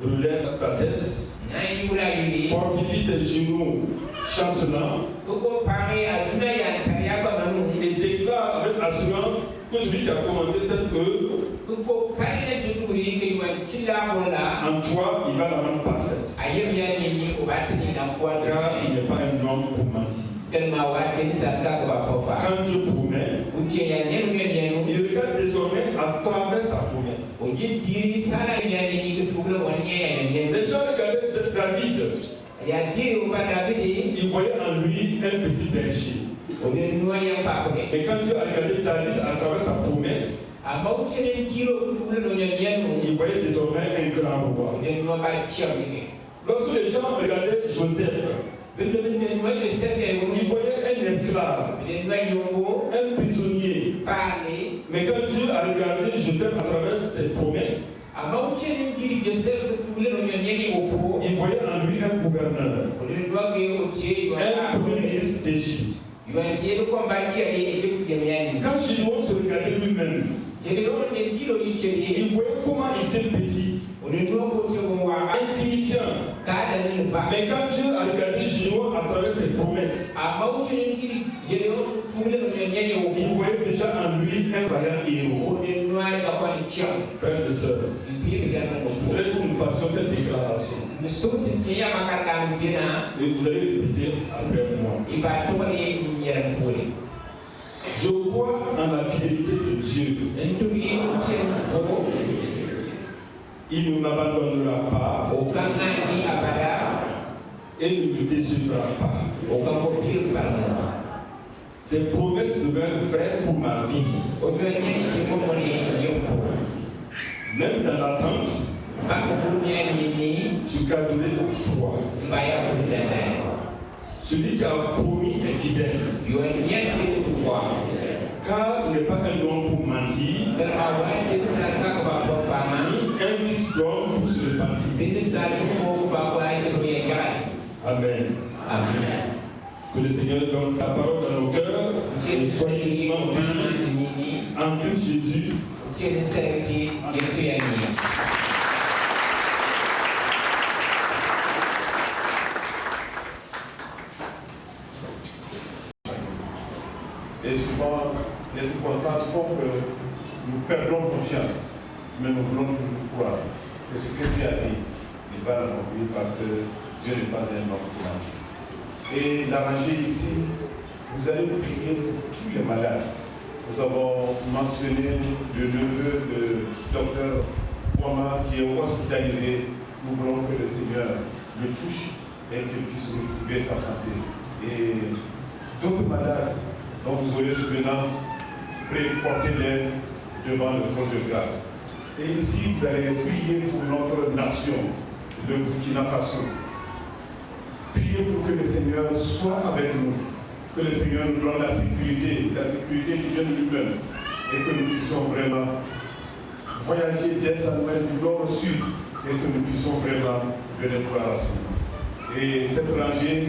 Relève ta tête, fortifie tes genoux chancelants et déclare avec assurance que celui qui a commencé cette œuvre, en toi, il va la rendre parfaite. Car il n'est pas un homme pour mentir. Quand Dieu promet, il regarde désormais à travers sa promesse. Les gens regardaient David. Il voyait en lui un petit berger. Et quand Dieu a regardé David à travers sa promesse, il voyait désormais un grand roi. Lorsque les gens regardaient Joseph, il voyait un esclave, un prisonnier. Mais quand Dieu a regardé Joseph à travers ses promesses, il voyait en lui un gouverneur, un premier ministre d'Égypte. Quand Gideon se regardait lui-même, il voyait comment il était petit, insignifiant. Mais quand Dieu a regardé Gideon à travers ses promesses, il voyait déjà en lui un vaillant héros. Frères et sœurs, je voudrais que nous fassions cette déclaration. Et vous allez répéter après moi. Je crois en la fidélité de Dieu. Il ne m'abandonnera pas et ne me décevra pas. Ses promesses demeurent vraies pour ma vie. Même dans l'attente, je garderai la foi. Celui qui a promis est fidèle. Car il n'est pas un homme pour mentir, ni un fils d'homme pour se repentir. Amen. Que le Seigneur donne la parole dans nos cœurs et soyez vivants en Christ Jésus. Et souvent, les circonstances font que nous perdons confiance, mais nous voulons toujours croire que ce que Dieu a dit, il va l'accomplir parce que Dieu n'est pas un homme pour mentir. Et l'arranger ici, vous allez prier pour tous les malades. Nous avons mentionné le neveu de Dr Wama qui est hospitalisé. Nous voulons que le Seigneur le touche et qu'il puisse retrouver sa santé. Et d'autres malades dont vous aurez souvenance, portez-les devant le trône de grâce. Et ici, vous allez prier pour notre nation, le Burkina Faso. Priez pour que le Seigneur soit avec nous, que le Seigneur nous donne la sécurité qui vient de lui-même, et que nous puissions vraiment voyager dès sa nouvelle du nord au sud, et que nous puissions vraiment donner gloire à Dieu. Et cette rangée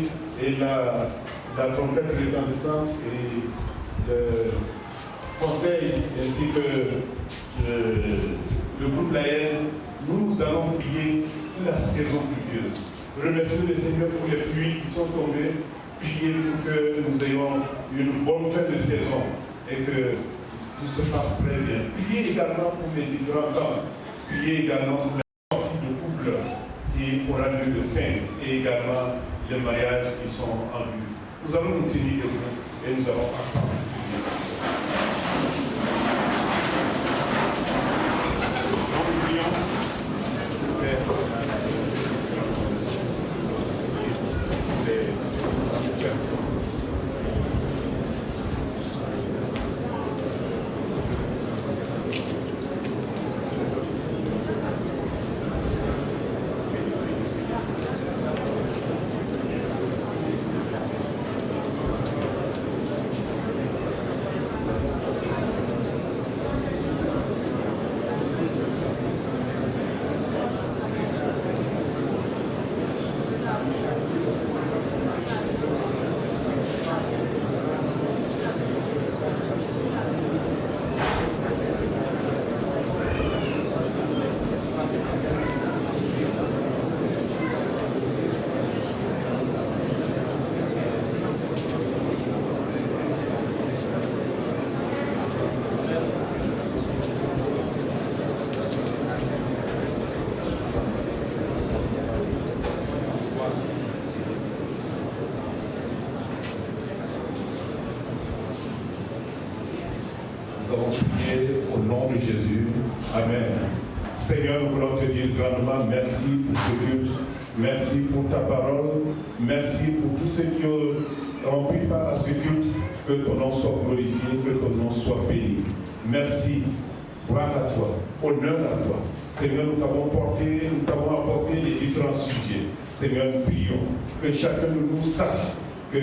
est la trompette retentissante et le conseil ainsi que le groupe Laël, nous allons prier pour la saison pluvieuse. Remercions le Seigneur pour les pluies qui sont tombées, prier pour que nous ayons une bonne fin de saison et que tout se passe très bien. Priez également pour les différents temps, priez également pour la sortie de couple qui aura lieu le 5 et également les mariages qui sont en vue. Nous allons nous tenir debout et nous allons ensemble. Nous prions que avons prié au nom de Jésus. Amen. Seigneur, nous voulons te dire grandement merci pour ce culte. Merci pour ta parole. Merci pour tous ceux qui ont pris part à ce culte. Que ton nom soit glorifié, que ton nom soit béni. Merci. Gloire à toi. Honneur à toi. Seigneur, nous t'avons apporté les différents sujets. Seigneur, nous prions que chacun de nous sache que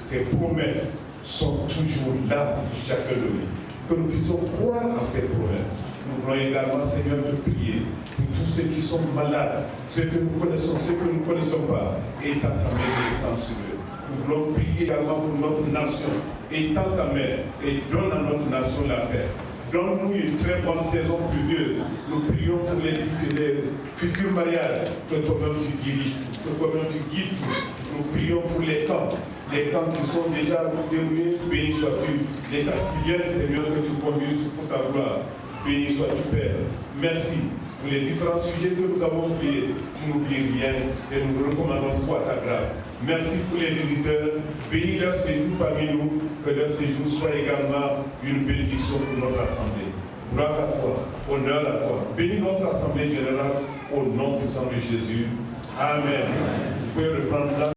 tes promesses sont toujours là pour chacun de nous. Que nous puissions croire à ces promesses. Nous voulons également, Seigneur, te prier pour tous ceux qui sont malades, ceux que nous connaissons, ceux que nous ne connaissons pas, et ta main descend sur eux. Nous voulons prier également pour notre nation, et ta main, et donne à notre nation la paix. Donne-nous une très bonne saison pluvieuse. Nous prions pour les futurs mariages, que toi-même tu diriges, que toi-même tu guides tout. Nous prions pour les camps qui sont déjà déroulés, béni sois-tu. Les camps qui viennent, Seigneur, que tu conduis pour ta gloire. Béni sois-tu, Père. Merci pour les différents sujets que nous avons oubliés. Tu n'oublies rien et nous recommandons toi ta grâce. Merci pour les visiteurs. Bénis leur séjour parmi nous, que leur séjour soit également une bénédiction pour notre assemblée. Gloire à toi, honneur à toi. Bénis notre assemblée générale au nom puissant de Jésus. Amen. Vous pouvez reprendre là.